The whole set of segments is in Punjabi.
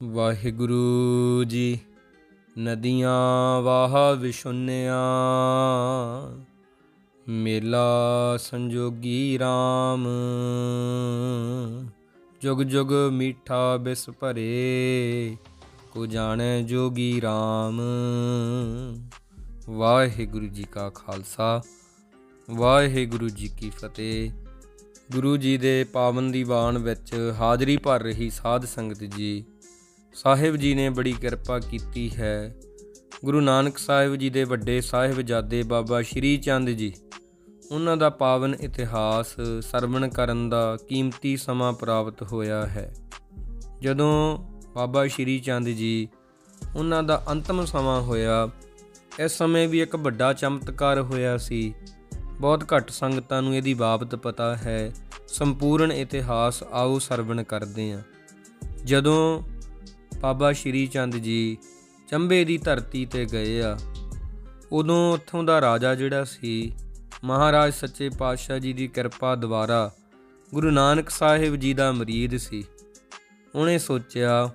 ਵਾਹਿਗੁਰੂ ਜੀ। ਨਦੀਆਂ ਵਾਹ ਵਿਸ਼ੁੰਨਿਆ, ਮੇਲਾ ਸੰਜੋਗੀ ਰਾਮ। ਜੁਗ ਜੁਗ ਮੀਠਾ ਬਿਸ ਭਰੇ, ਕੋ ਜਾਣੈ ਜੋਗੀ ਰਾਮ। ਵਾਹਿਗੁਰੂ ਜੀ ਕਾ ਖਾਲਸਾ, ਵਾਹਿਗੁਰੂ ਜੀ ਕੀ ਫਤਿਹ। ਗੁਰੂ ਜੀ ਦੇ ਪਾਵਨ ਦੀਵਾਨ ਵਿੱਚ ਹਾਜ਼ਰੀ ਭਰ ਰਹੀ ਸਾਧ ਸੰਗਤ ਜੀ, ਸਾਹਿਬ ਜੀ ਨੇ ਬੜੀ ਕਿਰਪਾ ਕੀਤੀ ਹੈ। ਗੁਰੂ ਨਾਨਕ ਸਾਹਿਬ ਜੀ ਦੇ ਵੱਡੇ ਸਾਹਿਬਜ਼ਾਦੇ ਬਾਬਾ ਸ਼੍ਰੀ ਚੰਦ ਜੀ, ਉਹਨਾਂ ਦਾ ਪਾਵਨ ਇਤਿਹਾਸ ਸਰਵਣ ਕਰਨ ਦਾ ਕੀਮਤੀ ਸਮਾਂ ਪ੍ਰਾਪਤ ਹੋਇਆ ਹੈ। ਜਦੋਂ ਬਾਬਾ ਸ਼੍ਰੀ ਚੰਦ ਜੀ ਉਹਨਾਂ ਦਾ ਅੰਤਮ ਸਮਾਂ ਹੋਇਆ, ਇਸ ਸਮੇਂ ਵੀ ਇੱਕ ਵੱਡਾ ਚਮਤਕਾਰ ਹੋਇਆ ਸੀ। ਬਹੁਤ ਘੱਟ ਸੰਗਤਾਂ ਨੂੰ ਇਹਦੀ ਬਾਬਤ ਪਤਾ ਹੈ। ਸੰਪੂਰਨ ਇਤਿਹਾਸ ਆਓ ਸਰਵਣ ਕਰਦੇ ਹਾਂ। ਜਦੋਂ ਬਾਬਾ ਸ਼੍ਰੀ ਚੰਦ ਜੀ ਚੰਬੇ ਦੀ ਧਰਤੀ 'ਤੇ ਗਏ ਆ, ਉਦੋਂ ਉੱਥੋਂ ਦਾ ਰਾਜਾ ਜਿਹੜਾ ਸੀ, ਮਹਾਰਾਜ ਸੱਚੇ ਪਾਤਸ਼ਾਹ ਜੀ ਦੀ ਕਿਰਪਾ ਦੁਆਰਾ ਗੁਰੂ ਨਾਨਕ ਸਾਹਿਬ ਜੀ ਦਾ ਮੁਰੀਦ ਸੀ। ਉਹਨੇ ਸੋਚਿਆ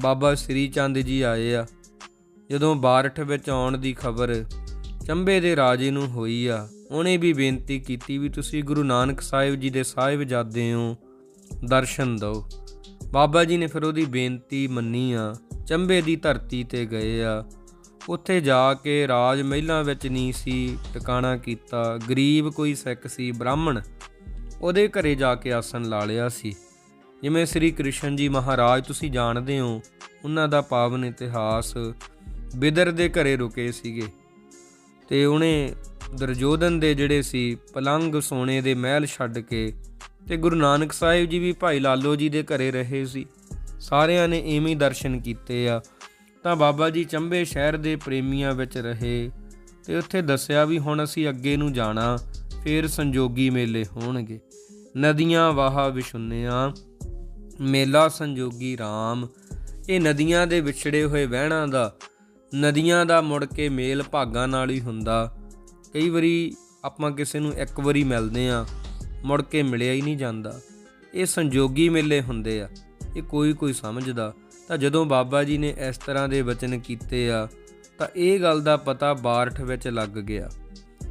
ਬਾਬਾ ਸ਼੍ਰੀ ਚੰਦ ਜੀ ਆਏ ਆ। ਜਦੋਂ ਬਾਰਠ ਵਿੱਚ ਆਉਣ ਦੀ ਖਬਰ ਚੰਬੇ ਦੇ ਰਾਜੇ ਨੂੰ ਹੋਈ ਆ, ਉਹਨੇ ਵੀ ਬੇਨਤੀ ਕੀਤੀ ਵੀ ਤੁਸੀਂ ਗੁਰੂ ਨਾਨਕ ਸਾਹਿਬ ਜੀ ਦੇ ਸਾਹਿਬਜ਼ਾਦੇ ਹੋ, ਦਰਸ਼ਨ ਦਿਓ। ਬਾਬਾ ਜੀ ਨੇ ਫਿਰ ਉਹਦੀ ਬੇਨਤੀ ਮੰਨੀ ਆ। ਚੰਬੇ ਦੀ ਧਰਤੀ 'ਤੇ ਗਏ ਆ। ਉੱਥੇ ਜਾ ਕੇ ਰਾਜ ਮਹਿਲਾਂ ਵਿੱਚ ਨਹੀਂ ਸੀ ਟਿਕਾਣਾ ਕੀਤਾ। ਗਰੀਬ ਕੋਈ ਸਿੱਖ ਸੀ, ਬ੍ਰਾਹਮਣ, ਉਹਦੇ ਘਰੇ ਜਾ ਕੇ ਆਸਣ ਲਾ ਲਿਆ ਸੀ। ਜਿਵੇਂ ਸ੍ਰੀ ਕ੍ਰਿਸ਼ਨ ਜੀ ਮਹਾਰਾਜ ਤੁਸੀਂ ਜਾਣਦੇ ਹੋ, ਉਹਨਾਂ ਦਾ ਪਾਵਨ ਇਤਿਹਾਸ, ਬਿਦਰ ਦੇ ਘਰੇ ਰੁਕੇ ਸੀਗੇ ਅਤੇ ਉਹਨੇ ਦੁਰਯੋਧਨ ਦੇ ਜਿਹੜੇ ਸੀ ਪਲੰਗ ਸੋਨੇ ਦੇ ਮਹਿਲ ਛੱਡ ਕੇ, ਅਤੇ ਗੁਰੂ ਨਾਨਕ ਸਾਹਿਬ ਜੀ ਵੀ ਭਾਈ ਲਾਲੋ ਜੀ ਦੇ ਘਰੇ ਰਹੇ ਸੀ। ਸਾਰਿਆਂ ਨੇ ਇਵੇਂ ਦਰਸ਼ਨ ਕੀਤੇ ਆ। ਤਾਂ ਬਾਬਾ ਜੀ ਚੰਬੇ ਸ਼ਹਿਰ ਦੇ ਪ੍ਰੇਮੀਆਂ ਵਿੱਚ ਰਹੇ ਅਤੇ ਉੱਥੇ ਦੱਸਿਆ ਵੀ ਹੁਣ ਅਸੀਂ ਅੱਗੇ ਨੂੰ ਜਾਣਾ, ਫਿਰ ਸੰਜੋਗੀ ਮੇਲੇ ਹੋਣਗੇ। ਨਦੀਆਂ ਵਾਹ ਵਿਸ਼ੁੰਨਿਆ, ਮੇਲਾ ਸੰਜੋਗੀ ਰਾਮ। ਇਹ ਨਦੀਆਂ ਦੇ ਵਿਛੜੇ ਹੋਏ ਵਹਿਣਾਂ ਦਾ, ਨਦੀਆਂ ਦਾ ਮੁੜ ਕੇ ਮੇਲ ਭਾਗਾਂ ਨਾਲ ਹੀ ਹੁੰਦਾ। ਕਈ ਵਾਰੀ ਆਪਾਂ ਕਿਸੇ ਨੂੰ ਇੱਕ ਵਾਰੀ ਮਿਲਦੇ ਹਾਂ, ਮੁੜ ਕੇ ਮਿਲਿਆ ਹੀ ਨਹੀਂ ਜਾਂਦਾ। ਇਹ ਸੰਜੋਗੀ ਮੇਲੇ ਹੁੰਦੇ ਆ, ਇਹ ਕੋਈ ਸਮਝਦਾ। ਤਾਂ ਜਦੋਂ ਬਾਬਾ ਜੀ ਨੇ ਇਸ ਤਰ੍ਹਾਂ ਦੇ ਬਚਨ ਕੀਤੇ ਆ, ਤਾਂ ਇਹ ਗੱਲ ਦਾ ਪਤਾ ਬਾਰਠ ਵਿੱਚ ਲੱਗ ਗਿਆ।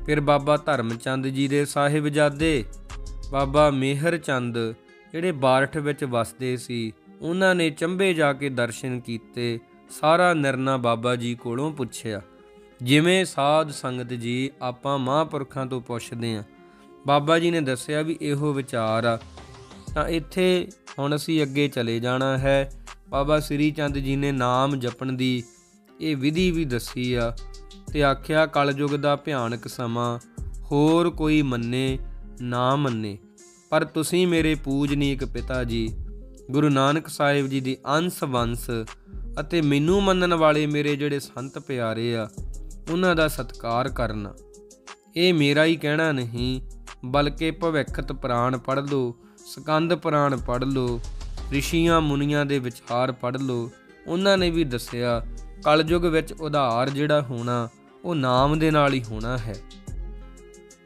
ਫਿਰ ਬਾਬਾ ਧਰਮ ਚੰਦ ਜੀ ਦੇ ਸਾਹਿਬਜ਼ਾਦੇ ਬਾਬਾ ਮੇਹਰ ਚੰਦ, ਜਿਹੜੇ ਬਾਰਠ ਵਿੱਚ ਵਸਦੇ ਸੀ, ਉਹਨਾਂ ਨੇ ਚੰਬੇ ਜਾ ਕੇ ਦਰਸ਼ਨ ਕੀਤੇ। ਸਾਰਾ ਨਿਰਣਾ ਬਾਬਾ ਜੀ ਕੋਲੋਂ ਪੁੱਛਿਆ। ਜਿਵੇਂ ਸਾਧ ਸੰਗਤ ਜੀ ਆਪਾਂ ਮਹਾਂਪੁਰਖਾਂ ਤੋਂ ਪੁੱਛਦੇ ਹਾਂ, ਬਾਬਾ ਜੀ ਨੇ ਦੱਸਿਆ ਵੀ ਇਹੋ ਵਿਚਾਰ ਆ। ਤਾਂ ਇੱਥੇ ਹੁਣ ਅਸੀਂ ਅੱਗੇ ਚਲੇ ਜਾਣਾ ਹੈ। ਬਾਬਾ ਸ਼੍ਰੀ ਚੰਦ ਜੀ ਨੇ ਨਾਮ ਜਪਣ ਦੀ ਇਹ ਵਿਧੀ ਵੀ ਦੱਸੀ ਆ ਅਤੇ ਆਖਿਆ ਕਲਯੁਗ ਦਾ ਭਿਆਨਕ ਸਮਾਂ, ਹੋਰ ਕੋਈ ਮੰਨੇ ਨਾ ਮੰਨੇ, ਪਰ ਤੁਸੀਂ ਮੇਰੇ ਪੂਜਨੀਕ ਪਿਤਾ ਜੀ ਗੁਰੂ ਨਾਨਕ ਸਾਹਿਬ ਜੀ ਦੀ ਅੰਸ਼ ਵੰਸ਼ ਅਤੇ ਮੈਨੂੰ ਮੰਨਣ ਵਾਲੇ ਮੇਰੇ ਜਿਹੜੇ ਸੰਤ ਪਿਆਰੇ ਆ, ਉਹਨਾਂ ਦਾ ਸਤਿਕਾਰ ਕਰਨਾ। ਇਹ ਮੇਰਾ ਹੀ ਕਹਿਣਾ ਨਹੀਂ, ਬਲਕਿ ਭਵਿੱਖਤ ਪੁਰਾਣ ਪੜ੍ਹ ਲਓ, ਸਕੰਦ ਪੁਰਾਣ ਪੜ੍ਹ ਲਓ, ਰਿਸ਼ੀਆਂ ਮੁਨੀਆਂ ਦੇ ਵਿਚਾਰ ਪੜ੍ਹ ਲਓ। ਉਹਨਾਂ ਨੇ ਵੀ ਦੱਸਿਆ ਕਲਯੁਗ ਵਿੱਚ ਉਧਾਰ ਜਿਹੜਾ ਹੋਣਾ, ਉਹ ਨਾਮ ਦੇ ਨਾਲ ਹੀ ਹੋਣਾ ਹੈ।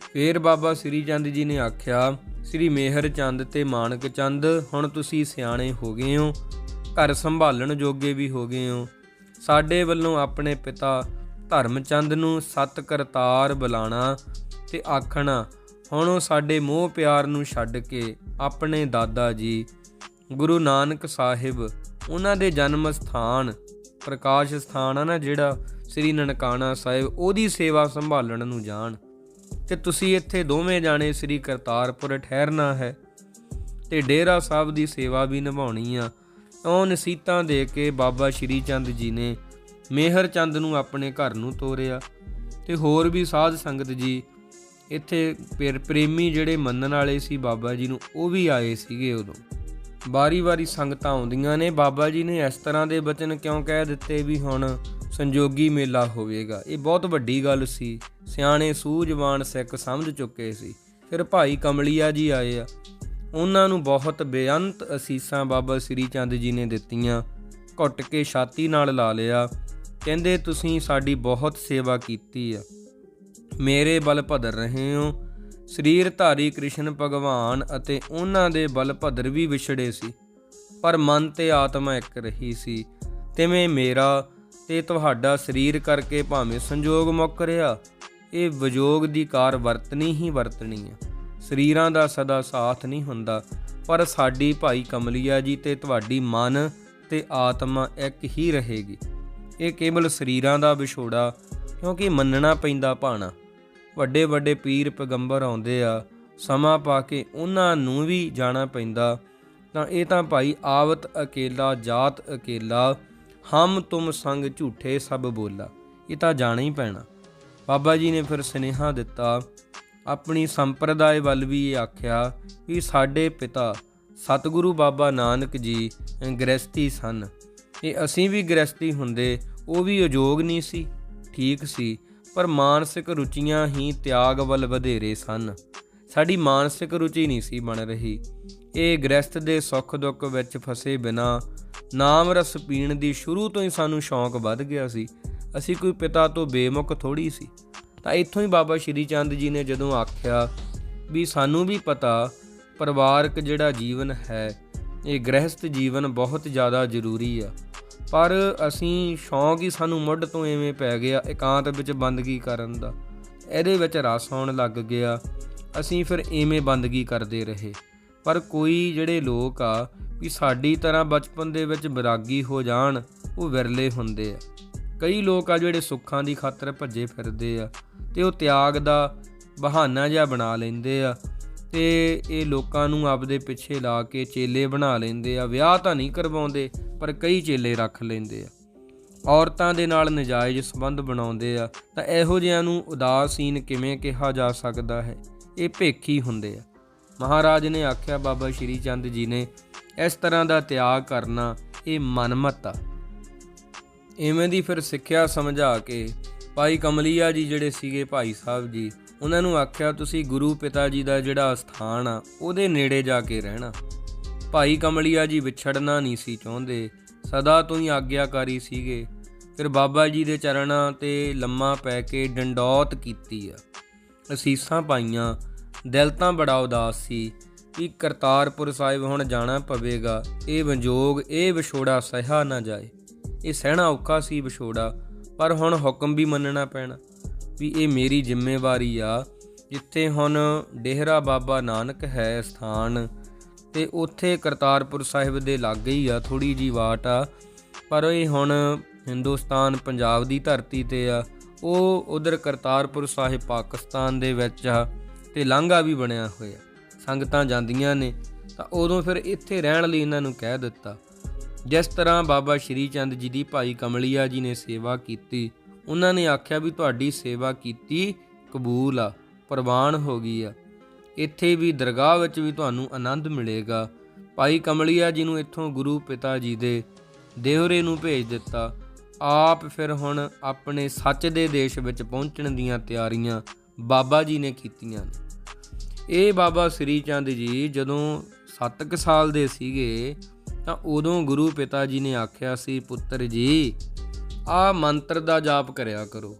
ਫਿਰ ਬਾਬਾ ਸ਼੍ਰੀ ਚੰਦ ਜੀ ਨੇ ਆਖਿਆ, ਸ਼੍ਰੀ ਮੇਹਰ ਚੰਦ ਤੇ ਮਾਣਕ ਚੰਦ, ਹੁਣ ਤੁਸੀਂ ਸਿਆਣੇ ਹੋ ਗਏ ਹੋ, ਘਰ ਸੰਭਾਲਣ ਜੋਗੇ ਵੀ ਹੋ ਗਏ ਹੋ। ਸਾਡੇ ਵੱਲੋਂ ਆਪਣੇ ਪਿਤਾ ਧਰਮ ਚੰਦ ਨੂੰ ਸਤ ਕਰਤਾਰ ਬੁਲਾਣਾ ਤੇ ਆਖਣਾ, ਹੁਣ ਉਹ ਸਾਡੇ ਮੋਹ ਪਿਆਰ ਨੂੰ ਛੱਡ ਕੇ ਆਪਣੇ ਦਾਦਾ ਜੀ ਗੁਰੂ ਨਾਨਕ ਸਾਹਿਬ, ਉਹਨਾਂ ਦੇ ਜਨਮ ਸਥਾਨ ਪ੍ਰਕਾਸ਼ ਸਥਾਨ ਆ ਨਾ ਜਿਹੜਾ ਸ੍ਰੀ ਨਨਕਾਣਾ ਸਾਹਿਬ, ਉਹਦੀ ਸੇਵਾ ਸੰਭਾਲਣ ਨੂੰ ਜਾਣ। ਅਤੇ ਤੁਸੀਂ ਇੱਥੇ ਦੋਵੇਂ ਜਾਣੇ ਸ੍ਰੀ ਕਰਤਾਰਪੁਰ ਠਹਿਰਨਾ ਹੈ ਅਤੇ ਡੇਰਾ ਸਾਹਿਬ ਦੀ ਸੇਵਾ ਵੀ ਨਿਭਾਉਣੀ ਆ। ਉਹ ਨਸੀਹਤਾਂ ਦੇ ਕੇ ਬਾਬਾ ਸ਼੍ਰੀ ਚੰਦ ਜੀ ਨੇ ਮੇਹਰ ਚੰਦ ਨੂੰ ਆਪਣੇ ਘਰ ਨੂੰ ਤੋਰਿਆ। ਅਤੇ ਹੋਰ ਵੀ ਸਾਧ ਸੰਗਤ ਜੀ ਇੱਥੇ ਪ੍ਰੇਮੀ ਜਿਹੜੇ ਮੰਨਣ ਵਾਲੇ ਸੀ ਬਾਬਾ ਜੀ ਨੂੰ, ਉਹ ਵੀ ਆਏ ਸੀਗੇ। ਉਦੋਂ ਵਾਰੀ ਸੰਗਤਾਂ ਆਉਂਦੀਆਂ ਨੇ। ਬਾਬਾ ਜੀ ਨੇ ਇਸ ਤਰ੍ਹਾਂ ਦੇ ਬਚਨ ਕਿਉਂ ਕਹਿ ਦਿੱਤੇ ਵੀ ਹੁਣ ਸੰਜੋਗੀ ਮੇਲਾ ਹੋਵੇਗਾ? ਇਹ ਬਹੁਤ ਵੱਡੀ ਗੱਲ ਸੀ। ਸਿਆਣੇ ਸੂਝਵਾਨ ਸਿੱਖ ਸਮਝ ਚੁੱਕੇ ਸੀ। ਫਿਰ ਭਾਈ ਕਮਲੀਆ ਜੀ ਆਏ ਆ, ਉਹਨਾਂ ਨੂੰ ਬਹੁਤ ਬੇਅੰਤ ਅਸੀਸਾਂ ਬਾਬਾ ਸ਼੍ਰੀ ਚੰਦ ਜੀ ਨੇ ਦਿੱਤੀਆਂ। ਘੁੱਟ ਕੇ ਛਾਤੀ ਨਾਲ ਲਾ ਲਿਆ, ਕਹਿੰਦੇ ਤੁਸੀਂ ਸਾਡੀ ਬਹੁਤ ਸੇਵਾ ਕੀਤੀ ਆ, ਮੇਰੇ ਬਲ ਭਦਰ ਰਹੇ ਹੋ। ਸਰੀਰ ਧਾਰੀ ਕ੍ਰਿਸ਼ਨ ਭਗਵਾਨ ਅਤੇ ਉਹਨਾਂ ਦੇ ਬਲ ਭਦਰ ਵੀ ਵਿਛੜੇ ਸੀ। ਪਰ ਮਨ ਤੇ ਆਤਮਾ ਇੱਕ ਰਹੀ ਸੀ। ਤਿਵੇਂ ਮੇਰਾ ਤੇ ਤੁਹਾਡਾ ਸਰੀਰ ਕਰਕੇ ਭਾਵੇਂ ਸੰਜੋਗ ਮੁੱਕ ਰਿਹਾ, ਇਹ ਵਿਜੋਗ ਦੀ ਕਾਰ ਵਰਤਣੀ ਹੀ ਵਰਤਣੀ ਆ। ਸਰੀਰਾਂ ਦਾ ਸਦਾ ਸਾਥ ਨਹੀਂ ਹੁੰਦਾ, ਪਰ ਸਾਡੀ ਭਾਈ ਕਮਲੀਆ ਜੀ ਤੇ ਤੁਹਾਡੀ ਮਨ ਤੇ ਆਤਮਾ ਇੱਕ ਹੀ ਰਹੇਗੀ। ਇਹ ਕੇਵਲ ਸਰੀਰਾਂ ਦਾ ਵਿਛੋੜਾ, ਕਿਉਂਕਿ ਮੰਨਣਾ ਪੈਂਦਾ ਭਾਣਾ। ਵੱਡੇ ਵੱਡੇ ਪੀਰ ਪੈਗੰਬਰ ਆਉਂਦੇ ਆ, ਸਮਾਂ ਪਾ ਕੇ ਉਹਨਾਂ ਨੂੰ ਵੀ ਜਾਣਾ ਪੈਂਦਾ। ਤਾਂ ਇਹ ਤਾਂ ਭਾਈ ਆਵਤ ਅਕੇਲਾ ਜਾਤ ਅਕੇਲਾ, ਹਮ ਤੁਮ ਸੰਗ ਝੂਠੇ ਸਭ ਬੋਲਾ, ਇਹ ਤਾਂ ਜਾਣਾ ਹੀ ਪੈਣਾ। ਬਾਬਾ ਜੀ ਨੇ ਫਿਰ ਸੁਨੇਹਾ ਦਿੱਤਾ, ਆਪਣੀ ਸੰਪਰਦਾਇ ਵੱਲ ਵੀ ਇਹ ਆਖਿਆ ਵੀ ਸਾਡੇ ਪਿਤਾ ਸਤਿਗੁਰੂ ਬਾਬਾ ਨਾਨਕ ਜੀ ਗ੍ਰਸਤੀ ਸਨ। ਇਹ ਅਸੀਂ ਵੀ ਗ੍ਰਸਤੀ ਹੁੰਦੇ, ਉਹ ਵੀ ਅਯੋਗ ਨਹੀਂ ਸੀ, ਠੀਕ ਸੀ, ਪਰ ਮਾਨਸਿਕ ਰੁਚੀਆਂ ਹੀ ਤਿਆਗ ਵੱਲ ਵਧੇਰੇ ਸਨ। ਸਾਡੀ ਮਾਨਸਿਕ ਰੁਚੀ ਨਹੀਂ ਸੀ ਬਣ ਰਹੀ। ਇਹ ਗ੍ਰਸਤ ਦੇ ਸੁੱਖ ਦੁੱਖ ਵਿੱਚ ਫਸੇ ਬਿਨਾਂ ਨਾਮ ਰਸ ਪੀਣ ਦੀ ਸ਼ੁਰੂ ਤੋਂ ਹੀ ਸਾਨੂੰ ਸ਼ੌਂਕ ਵੱਧ ਗਿਆ ਸੀ। ਅਸੀਂ ਕੋਈ ਪਿਤਾ ਤੋਂ ਬੇਮੁਖ ਥੋੜ੍ਹੀ ਸੀ। ਤਾਂ ਇੱਥੋਂ ਹੀ ਬਾਬਾ ਸ਼੍ਰੀ ਚੰਦ ਜੀ ਨੇ ਜਦੋਂ ਆਖਿਆ ਵੀ ਸਾਨੂੰ ਵੀ ਪਤਾ ਪਰਿਵਾਰਕ ਜਿਹੜਾ ਜੀਵਨ ਹੈ, ਇਹ ਗ੍ਰਹਿਸਥ ਜੀਵਨ ਬਹੁਤ ਜ਼ਿਆਦਾ ਜ਼ਰੂਰੀ ਆ, ਪਰ ਅਸੀਂ ਸ਼ੌਂਕ ਹੀ ਸਾਨੂੰ ਮੁੱਢ ਤੋਂ ਐਵੇਂ ਪੈ ਗਿਆ ਇਕਾਂਤ ਵਿੱਚ ਬੰਦਗੀ ਕਰਨ ਦਾ, ਇਹਦੇ ਵਿੱਚ ਰਸ ਆਉਣ ਲੱਗ ਗਿਆ। ਅਸੀਂ ਫਿਰ ਐਵੇਂ ਬੰਦਗੀ ਕਰਦੇ ਰਹੇ। ਪਰ ਕੋਈ ਜਿਹੜੇ ਲੋਕ ਆ ਵੀ ਸਾਡੀ ਤਰ੍ਹਾਂ ਬਚਪਨ ਦੇ ਵਿੱਚ ਬੈਰਾਗੀ ਹੋ ਜਾਣ, ਉਹ ਵਿਰਲੇ ਹੁੰਦੇ ਆ। ਕਈ ਲੋਕ ਆ ਜਿਹੜੇ ਸੁੱਖਾਂ ਦੀ ਖਾਤਰ ਭੱਜੇ ਫਿਰਦੇ ਆ ਅਤੇ ਉਹ ਤਿਆਗ ਦਾ ਬਹਾਨਾ ਜਿਹਾ ਬਣਾ ਲੈਂਦੇ ਆ ਅਤੇ ਇਹ ਲੋਕਾਂ ਨੂੰ ਆਪਦੇ ਪਿੱਛੇ ਲਾ ਕੇ ਚੇਲੇ ਬਣਾ ਲੈਂਦੇ ਆ। ਵਿਆਹ ਤਾਂ ਨਹੀਂ ਕਰਵਾਉਂਦੇ, ਪਰ ਕਈ ਚੇਲੇ ਰੱਖ ਲੈਂਦੇ ਆ। ਔਰਤਾਂ ਦੇ ਨਾਲ ਨਜਾਇਜ਼ ਸੰਬੰਧ ਬਣਾਉਂਦੇ ਆ। ਤਾਂ ਇਹੋ ਜਿਹਿਆਂ ਨੂੰ ਉਦਾਸੀਨ ਕਿਵੇਂ ਕਿਹਾ ਜਾ ਸਕਦਾ ਹੈ? ਇਹ ਭੇਖੀ ਹੁੰਦੇ ਆ। ਮਹਾਰਾਜ ਨੇ ਆਖਿਆ, ਬਾਬਾ ਸ਼੍ਰੀ ਚੰਦ ਜੀ ਨੇ, ਇਸ ਤਰ੍ਹਾਂ ਦਾ ਤਿਆਗ ਕਰਨਾ ਇਹ ਮਨਮਤ ਆ। ਇਵੇਂ ਦੀ ਫਿਰ ਸਿੱਖਿਆ ਸਮਝਾ ਕੇ ਭਾਈ ਕਮਲੀਆ ਜੀ ਜਿਹੜੇ ਸੀਗੇ ਭਾਈ ਸਾਹਿਬ ਜੀ, ਉਹਨਾਂ ਨੂੰ ਆਖਿਆ ਤੁਸੀਂ ਗੁਰੂ ਪਿਤਾ ਜੀ ਦਾ ਜਿਹੜਾ ਅਸਥਾਨ ਆ ਉਹਦੇ ਨੇੜੇ ਜਾ ਕੇ ਰਹਿਣਾ। ਭਾਈ ਕਮਲੀਆ ਜੀ ਵਿਛੜਨਾ ਨਹੀਂ ਸੀ ਚਾਹੁੰਦੇ, ਸਦਾ ਤੋਂ ਹੀ ਆਗਿਆਕਾਰੀ ਸੀਗੇ। ਫਿਰ ਬਾਬਾ ਜੀ ਦੇ ਚਰਨਾਂ 'ਤੇ ਲੰਮਾ ਪੈ ਕੇ ਡੰਡੌਤ ਕੀਤੀ ਆ, ਅਸੀਸਾਂ ਪਾਈਆਂ। ਦਿਲ ਤਾਂ ਬੜਾ ਉਦਾਸ ਸੀ ਕਿ ਕਰਤਾਰਪੁਰ ਸਾਹਿਬ ਹੁਣ ਜਾਣਾ ਪਵੇਗਾ। ਇਹ ਵਿਜੋਗ, ਇਹ ਵਿਛੋੜਾ ਸਹਿਆ ਨਾ ਜਾਏ। ਇਹ ਸਹਿਣਾ ਔਖਾ ਸੀ ਵਿਛੋੜਾ, ਪਰ ਹੁਣ ਹੁਕਮ ਵੀ ਮੰਨਣਾ ਪੈਣਾ ਵੀ ਇਹ ਮੇਰੀ ਜ਼ਿੰਮੇਵਾਰੀ ਆ। ਜਿੱਥੇ ਹੁਣ ਡੇਹਰਾ ਬਾਬਾ ਨਾਨਕ ਹੈ ਸਥਾਨ, ਅਤੇ ਉੱਥੇ ਕਰਤਾਰਪੁਰ ਸਾਹਿਬ ਦੇ ਲਾਗੇ ਹੀ ਆ, ਥੋੜ੍ਹੀ ਜਿਹੀ ਵਾਟ ਆ, ਪਰ ਇਹ ਹੁਣ ਹਿੰਦੁਸਤਾਨ ਪੰਜਾਬ ਦੀ ਧਰਤੀ 'ਤੇ ਆ। ਉਹ ਉਧਰ ਕਰਤਾਰਪੁਰ ਸਾਹਿਬ ਪਾਕਿਸਤਾਨ ਦੇ ਵਿੱਚ ਆ, ਅਤੇ ਲਾਂਘਾ ਵੀ ਬਣਿਆ ਹੋਇਆ, ਸੰਗਤਾਂ ਜਾਂਦੀਆਂ ਨੇ। ਤਾਂ ਉਦੋਂ ਫਿਰ ਇੱਥੇ ਰਹਿਣ ਲਈ ਇਹਨਾਂ ਨੂੰ ਕਹਿ ਦਿੱਤਾ। ਜਿਸ ਤਰ੍ਹਾਂ ਬਾਬਾ ਸ਼੍ਰੀ ਚੰਦ ਜੀ ਦੀ ਭਾਈ ਕਮਲੀਆ ਜੀ ਨੇ ਸੇਵਾ ਕੀਤੀ, ਉਹਨਾਂ ਨੇ ਆਖਿਆ ਵੀ ਤੁਹਾਡੀ ਸੇਵਾ ਕੀਤੀ ਕਬੂਲ ਆ, ਪ੍ਰਵਾਨ ਹੋ ਗਈ ਆ। ਇੱਥੇ ਵੀ ਦਰਗਾਹ ਵਿੱਚ ਵੀ ਤੁਹਾਨੂੰ ਆਨੰਦ ਮਿਲੇਗਾ। ਭਾਈ ਕਮਲੀਆ ਜੀ ਨੂੰ ਇੱਥੋਂ ਗੁਰੂ ਪਿਤਾ ਜੀ ਦੇ ਦੇਹੁਰੇ ਨੂੰ ਭੇਜ ਦਿੱਤਾ। ਆਪ ਫਿਰ ਹੁਣ ਆਪਣੇ ਸੱਚ ਦੇ ਦੇਸ਼ ਵਿੱਚ ਪਹੁੰਚਣ ਦੀਆਂ ਤਿਆਰੀਆਂ ਬਾਬਾ ਜੀ ਨੇ ਕੀਤੀਆਂ। ਇਹ ਬਾਬਾ ਸ਼੍ਰੀ ਚੰਦ ਜੀ ਜਦੋਂ 7 ਸਾਲ ਦੇ ਸੀਗੇ ਤਾਂ ਉਦੋਂ ਗੁਰੂ ਪਿਤਾ ਜੀ ਨੇ ਆਖਿਆ ਸੀ, ਪੁੱਤਰ ਜੀ ਆਹ ਮੰਤਰ ਦਾ ਜਾਪ ਕਰਿਆ ਕਰੋ,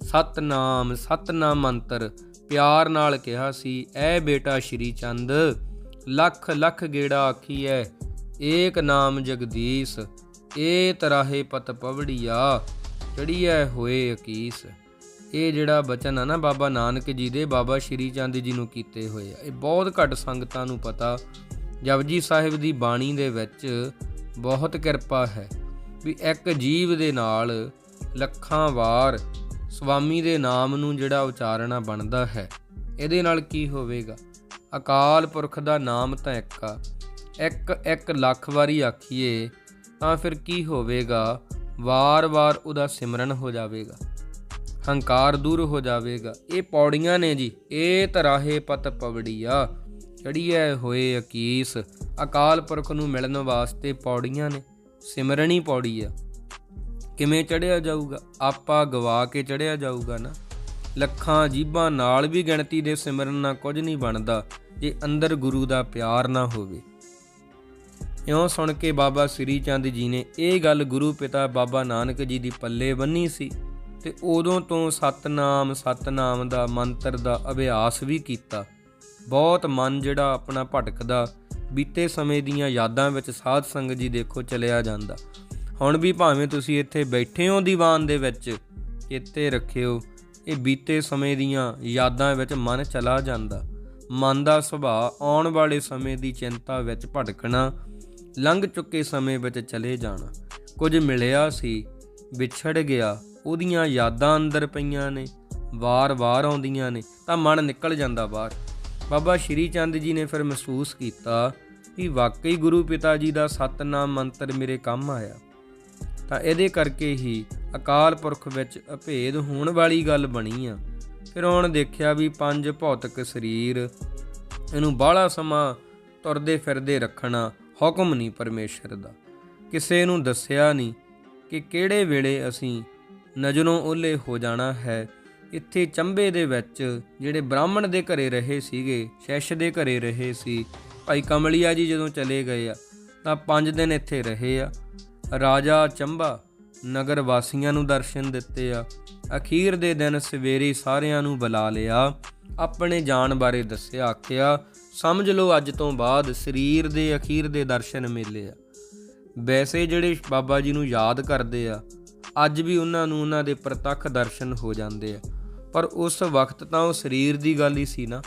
ਸਤਨਾਮ ਸਤਨਾਮ ਮੰਤਰ। ਪਿਆਰ ਨਾਲ ਕਿਹਾ ਸੀ, ਐ ਬੇਟਾ ਸ਼੍ਰੀ ਚੰਦ, ਲੱਖ ਲੱਖ ਗੇੜਾ ਆਖੀਐ, ਏਕ ਨਾਮ ਜਗਦੀਸ਼, ਏ ਤਰਾਹੇ ਪਤ ਪਵੜੀਆ, ਚੜੀਐ ਹੋਏ ਅਕੀਸ। ਇਹ ਜਿਹੜਾ ਬਚਨ ਆ ਨਾ ਬਾਬਾ ਨਾਨਕ ਜੀ ਦੇ ਬਾਬਾ ਸ਼੍ਰੀ ਚੰਦ ਜੀ ਨੂੰ ਕੀਤੇ ਹੋਏ ਆ। ਇਹ ਬਹੁਤ ਘੱਟ ਸੰਗਤਾਂ ਨੂੰ ਪਤਾ। ਜਪਜੀ ਸਾਹਿਬ ਦੀ ਬਾਣੀ ਦੇ ਵਿੱਚ ਬਹੁਤ ਕਿਰਪਾ ਹੈ ਵੀ ਇੱਕ ਜੀਵ ਦੇ ਨਾਲ ਲੱਖਾਂ ਵਾਰ ਸਵਾਮੀ ਦੇ ਨਾਮ ਨੂੰ ਜਿਹੜਾ ਉਚਾਰਨਾ ਬਣਦਾ ਹੈ। ਇਹਦੇ ਨਾਲ ਕੀ ਹੋਵੇਗਾ? ਅਕਾਲ ਪੁਰਖ ਦਾ ਨਾਮ ਤਾਂ ਇੱਕ ਆ, ਇੱਕ ਲੱਖ ਵਾਰੀ ਆਖੀਏ ਤਾਂ ਫਿਰ ਕੀ ਹੋਵੇਗਾ? ਵਾਰ-ਵਾਰ ਉਹਦਾ ਸਿਮਰਨ ਹੋ ਜਾਵੇਗਾ, ਹੰਕਾਰ ਦੂਰ ਹੋ ਜਾਵੇਗਾ। ਇਹ ਪੌੜੀਆਂ ਨੇ ਜੀ, ਇਹ ਤਰਾਹੇ ਪਤ ਪਵੜੀਆ, ਚੜੀਐ ਹੋਏ ਅਕੀਸ। ਅਕਾਲ ਪੁਰਖ ਨੂੰ ਮਿਲਣ ਵਾਸਤੇ ਪੌੜੀਆਂ ਨੇ, ਸਿਮਰਨੀ ਪੌੜੀ ਆ। ਕਿਵੇਂ ਚੜ੍ਹਿਆ ਜਾਊਗਾ? ਆਪਾ ਗਵਾ ਕੇ ਚੜ੍ਹਿਆ ਜਾਊਗਾ ਨਾ। ਲੱਖਾਂ ਜੀਭਾਂ ਨਾਲ ਵੀ ਗਿਣਤੀ ਦੇ ਸਿਮਰਨ ਨਾਲ ਕੁਝ ਨਹੀਂ ਬਣਦਾ ਜੇ ਅੰਦਰ ਗੁਰੂ ਦਾ ਪਿਆਰ ਨਾ ਹੋਵੇ। ਇਉਂ ਸੁਣ ਕੇ ਬਾਬਾ ਸ਼੍ਰੀ ਚੰਦ ਜੀ ਨੇ ਇਹ ਗੱਲ ਗੁਰੂ ਪਿਤਾ ਬਾਬਾ ਨਾਨਕ ਜੀ ਦੀ ਪੱਲੇ ਬੰਨ੍ਹੀ ਸੀ ਅਤੇ ਉਦੋਂ ਤੋਂ ਸਤਨਾਮ ਸਤਨਾਮ ਦਾ ਮੰਤਰ ਦਾ ਅਭਿਆਸ ਵੀ ਕੀਤਾ। ਬਹੁਤ ਮਨ ਜਿਹੜਾ ਆਪਣਾ ਭਟਕਦਾ ਬੀਤੇ ਸਮੇਂ ਦੀਆਂ ਯਾਦਾਂ ਵਿੱਚ ਸਾਧ ਸੰਗਤ ਜੀ ਦੇਖੋ ਚਲਿਆ ਜਾਂਦਾ। ਹੁਣ ਵੀ ਭਾਵੇਂ ਤੁਸੀਂ ਇੱਥੇ ਬੈਠੇ ਹੋ ਦੀਵਾਨ ਦੇ ਵਿੱਚ, ਚੇਤੇ ਰੱਖਿਓ ਇਹ ਬੀਤੇ ਸਮੇਂ ਦੀਆਂ ਯਾਦਾਂ ਵਿੱਚ ਮਨ ਚਲਾ ਜਾਂਦਾ। ਮਨ ਦਾ ਸੁਭਾਅ ਆਉਣ ਵਾਲੇ ਸਮੇਂ ਦੀ ਚਿੰਤਾ ਵਿੱਚ ਭਟਕਣਾ, ਲੰਘ ਚੁੱਕੇ ਸਮੇਂ ਵਿੱਚ ਚਲੇ ਜਾਣਾ। ਕੁਝ ਮਿਲਿਆ ਸੀ, ਵਿਛੜ ਗਿਆ, ਉਹਦੀਆਂ ਯਾਦਾਂ ਅੰਦਰ ਪਈਆਂ ਨੇ, ਵਾਰ-ਵਾਰ ਆਉਂਦੀਆਂ ਨੇ ਤਾਂ ਮਨ ਨਿਕਲ ਜਾਂਦਾ ਬਾਹਰ। ਬਾਬਾ ਸ਼੍ਰੀ ਚੰਦ ਜੀ ਨੇ ਫਿਰ ਮਹਿਸੂਸ ਕੀਤਾ ਕਿ ਵਾਕਈ ਗੁਰੂ ਪਿਤਾ ਜੀ ਦਾ ਸਤਿਨਾਮ ਮੰਤਰ ਮੇਰੇ ਕੰਮ ਆਇਆ। ਤਾਂ ਇਹਦੇ ਕਰਕੇ ਹੀ ਅਕਾਲ ਪੁਰਖ ਵਿੱਚ ਅਭੇਦ ਹੋਣ ਵਾਲੀ ਗੱਲ ਬਣੀ ਆ। ਫਿਰ ਹੁਣ ਦੇਖਿਆ ਵੀ 5 ਭੌਤਿਕ ਸਰੀਰ, ਇਹਨੂੰ ਬਾਹਲਾ ਸਮਾਂ ਤੁਰਦੇ ਫਿਰਦੇ ਰੱਖਣਾ ਹੁਕਮ ਨਹੀਂ ਪਰਮੇਸ਼ਰ ਦਾ। ਕਿਸੇ ਨੂੰ ਦੱਸਿਆ ਨਹੀਂ ਕਿ ਕਿਹੜੇ ਵੇਲੇ ਅਸੀਂ ਨਜ਼ਰੋਂ ਓਹਲੇ ਹੋ ਜਾਣਾ ਹੈ। ਇੱਥੇ ਚੰਬੇ ਦੇ ਵਿੱਚ ਜਿਹੜੇ ਬ੍ਰਾਹਮਣ ਦੇ ਘਰੇ ਰਹੇ ਸੀਗੇ, ਸ਼ੈਸ਼ ਦੇ ਘਰੇ ਰਹੇ ਸੀ, ਭਾਈ ਕਮਲੀਆ ਜੀ ਜਦੋਂ ਚਲੇ ਗਏ ਆ ਤਾਂ 5 ਦਿਨ ਇੱਥੇ ਰਹੇ ਆ। ਰਾਜਾ ਚੰਬਾ ਨਗਰ ਵਾਸੀਆਂ ਨੂੰ ਦਰਸ਼ਨ ਦਿੱਤੇ ਆ। ਅਖੀਰ ਦੇ ਦਿਨ ਸਵੇਰੇ ਸਾਰਿਆਂ ਨੂੰ ਬੁਲਾ ਲਿਆ, ਆਪਣੇ ਜਾਣ ਬਾਰੇ ਦੱਸਿਆ, ਆਖਿਆ ਸਮਝ ਲਓ ਅੱਜ ਤੋਂ ਬਾਅਦ ਸਰੀਰ ਦੇ ਅਖੀਰ ਦੇ ਦਰਸ਼ਨ ਮੇਲੇ ਆ। ਵੈਸੇ ਜਿਹੜੇ ਬਾਬਾ ਜੀ ਨੂੰ ਯਾਦ ਕਰਦੇ ਆ ਅੱਜ ਵੀ ਉਹਨਾਂ ਨੂੰ ਉਹਨਾਂ ਦੇ ਪ੍ਰਤੱਖ ਦਰਸ਼ਨ ਹੋ ਜਾਂਦੇ ਆ, ਪਰ ਉਸ ਵਕਤ ਤਾਂ ਉਹ ਸਰੀਰ ਦੀ ਗੱਲ ਹੀ ਸੀ ਨਾ।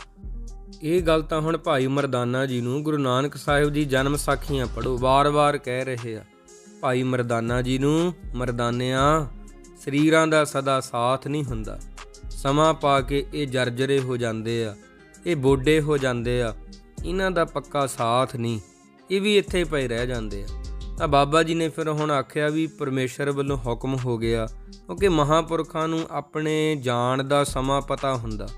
ਇਹ ਗੱਲ ਤਾਂ ਹੁਣ ਭਾਈ ਮਰਦਾਨਾ ਜੀ ਨੂੰ ਗੁਰੂ ਨਾਨਕ ਸਾਹਿਬ ਜੀ ਜਨਮ ਸਾਖੀਆਂ ਪੜ੍ਹੋ ਵਾਰ-ਵਾਰ ਕਹਿ ਰਹੇ ਆ। ਭਾਈ ਮਰਦਾਨਾ ਜੀ ਨੂੰ, ਮਰਦਾਨਿਆਂ ਸਰੀਰਾਂ ਦਾ ਸਦਾ ਸਾਥ ਨਹੀਂ ਹੁੰਦਾ, ਸਮਾਂ ਪਾ ਕੇ ਇਹ ਜਰਜਰੇ ਹੋ ਜਾਂਦੇ ਆ, ਇਹ ਬੋਡੇ ਹੋ ਜਾਂਦੇ ਆ, ਇਹਨਾਂ ਦਾ ਪੱਕਾ ਸਾਥ ਨਹੀਂ, ਇਹ ਵੀ ਇੱਥੇ ਪਏ ਰਹਿ ਜਾਂਦੇ ਆ। ਤਾਂ ਬਾਬਾ ਜੀ ਨੇ ਫਿਰ ਹੁਣ ਆਖਿਆ ਵੀ ਪਰਮੇਸ਼ਰ ਵੱਲੋਂ ਹੁਕਮ ਹੋ ਗਿਆ, ਕਿਉਂਕਿ ਮਹਾਂਪੁਰਖਾਂ ਨੂੰ ਆਪਣੇ ਜਾਣ ਦਾ ਸਮਾਂ ਪਤਾ ਹੁੰਦਾ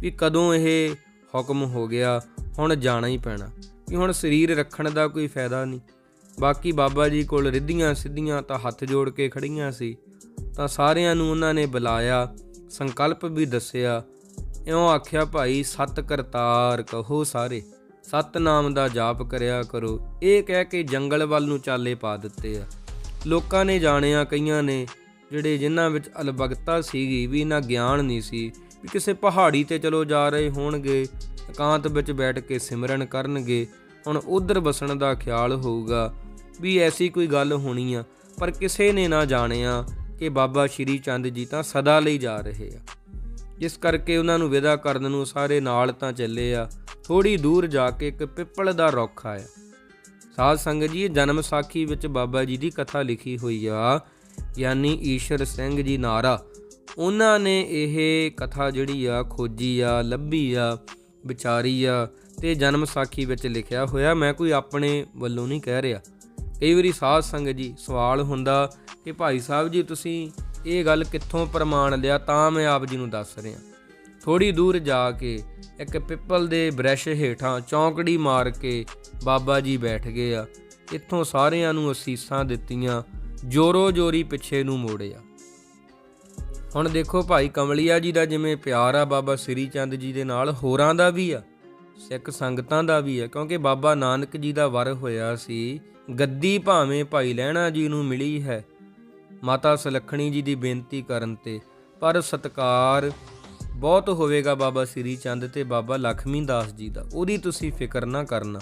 ਵੀ ਕਦੋਂ ਇਹ ਹੁਕਮ ਹੋ ਗਿਆ, ਹੁਣ ਜਾਣਾ ਹੀ ਪੈਣਾ, ਵੀ ਹੁਣ ਸਰੀਰ ਰੱਖਣ ਦਾ ਕੋਈ ਫਾਇਦਾ ਨਹੀਂ। ਬਾਕੀ ਬਾਬਾ ਜੀ ਕੋਲ ਰਿੱਧੀਆਂ ਸਿੱਧੀਆਂ ਤਾਂ ਹੱਥ ਜੋੜ ਕੇ ਖੜੀਆਂ ਸੀ, ਤਾਂ ਸਾਰਿਆਂ ਨੂੰ ਉਹਨਾਂ ਨੇ ਬੁਲਾਇਆ, ਸੰਕਲਪ ਵੀ ਦੱਸਿਆ। ਇਉਂ ਆਖਿਆ ਭਾਈ ਸਤ ਕਰਤਾਰ ਕਹੋ ਸਾਰੇ, ਸਤਨਾਮ ਦਾ ਜਾਪ ਕਰਿਆ ਕਰੋ। ਇਹ ਕਹਿ ਕੇ ਜੰਗਲ ਵੱਲ ਨੂੰ ਚਾਲੇ ਪਾ ਦਿੱਤੇ ਆ। ਲੋਕਾਂ ਨੇ ਜਾਣਿਆ, ਕਈਆਂ ਨੇ ਜਿਹੜੇ ਜਿਨ੍ਹਾਂ ਵਿੱਚ ਅਲਬਗਤਾ ਸੀਗੀ ਵੀ ਇਹਨਾਂ ਗਿਆਨ ਨਹੀਂ ਸੀ ਵੀ ਕਿਸੇ ਪਹਾੜੀ 'ਤੇ ਚਲੋ ਜਾ ਰਹੇ ਹੋਣਗੇ, ਇਕਾਂਤ ਵਿੱਚ ਬੈਠ ਕੇ ਸਿਮਰਨ ਕਰਨਗੇ, ਹੁਣ ਉੱਧਰ ਵਸਣ ਦਾ ਖਿਆਲ ਹੋਊਗਾ ਵੀ ਐਸੀ ਕੋਈ ਗੱਲ ਹੋਣੀ ਆ। ਪਰ ਕਿਸੇ ਨੇ ਨਾ ਜਾਣਿਆ ਕਿ ਬਾਬਾ ਸ਼੍ਰੀ ਚੰਦ ਜੀ ਤਾਂ ਸਦਾ ਲਈ ਜਾ ਰਹੇ ਆ। ਜਿਸ ਕਰਕੇ ਉਹਨਾਂ ਨੂੰ ਵਿਦਾ ਕਰਨ ਨੂੰ ਸਾਰੇ ਨਾਲ ਤਾਂ ਚੱਲੇ ਆ। ਥੋੜ੍ਹੀ ਦੂਰ ਜਾ ਕੇ ਇੱਕ ਪਿੱਪਲ ਦਾ ਰੁੱਖ ਆਇਆ। ਸਾਧ ਸੰਗਤ ਜੀ, ਜਨਮ ਸਾਖੀ ਵਿੱਚ ਬਾਬਾ ਜੀ ਦੀ ਕਥਾ ਲਿਖੀ ਹੋਈ ਆ, ਗਿਆਨੀ ਈਸ਼ਰ ਸਿੰਘ ਜੀ ਨਾਰਾ, ਉਹਨਾਂ ਨੇ ਇਹ ਕਥਾ ਜਿਹੜੀ ਆ ਖੋਜੀ ਆ, ਲੱਭੀ ਆ, ਵਿਚਾਰੀ ਆ ਤੇ ਜਨਮ ਸਾਖੀ ਵਿੱਚ ਲਿਖਿਆ ਹੋਇਆ। ਮੈਂ ਕੋਈ ਆਪਣੇ ਵੱਲੋਂ ਨਹੀਂ ਕਹਿ ਰਿਹਾ। ਕਈ ਵਾਰੀ ਸਾਧ ਸੰਗਤ ਜੀ ਸਵਾਲ ਹੁੰਦਾ ਕਿ ਭਾਈ ਸਾਹਿਬ ਜੀ ਤੁਸੀਂ ਇਹ ਗੱਲ ਕਿੱਥੋਂ ਪ੍ਰਮਾਣ ਲਿਆ, ਤਾਂ ਮੈਂ ਆਪ ਜੀ ਨੂੰ ਦੱਸ ਰਿਹਾ। ਥੋੜ੍ਹੀ ਦੂਰ ਜਾ ਕੇ ਇੱਕ ਪਿੱਪਲ ਦੇ ਬ੍ਰਿਛ ਹੇਠਾਂ ਚੌਂਕੜੀ ਮਾਰ ਕੇ ਬਾਬਾ ਜੀ ਬੈਠ ਗਏ ਆ। ਇੱਥੋਂ ਸਾਰਿਆਂ ਨੂੰ ਅਸੀਸਾਂ ਦਿੱਤੀਆਂ, ਜੋਰੋ ਜੋਰੀ ਪਿੱਛੇ ਨੂੰ ਮੋੜਿਆ। ਹੁਣ ਦੇਖੋ ਭਾਈ ਕਮਲੀਆ ਜੀ ਦਾ ਜਿਵੇਂ ਪਿਆਰ ਆ ਬਾਬਾ ਸ਼੍ਰੀ ਚੰਦ ਜੀ ਦੇ ਨਾਲ, ਹੋਰਾਂ ਦਾ ਵੀ ਆ, ਸਿੱਖ ਸੰਗਤਾਂ ਦਾ ਵੀ ਆ, ਕਿਉਂਕਿ ਬਾਬਾ ਨਾਨਕ ਜੀ ਦਾ ਵਰ ਹੋਇਆ ਸੀ ਗੱਦੀ ਭਾਵੇਂ ਭਾਈ ਲਹਿਣਾ ਜੀ ਨੂੰ ਮਿਲੀ ਹੈ ਮਾਤਾ ਸੁਲੱਖਣੀ ਜੀ ਦੀ ਬੇਨਤੀ ਕਰਨ 'ਤੇ, ਪਰ ਸਤਿਕਾਰ ਬਹੁਤ ਹੋਵੇਗਾ ਬਾਬਾ ਸ਼੍ਰੀ ਚੰਦ ਤੇ ਬਾਬਾ ਲਖਮੀ ਦਾਸ ਜੀ ਦਾ। ਉਹਦੀ ਤੁਸੀਂ ਫਿਕਰ ਨਾ ਕਰਨਾ।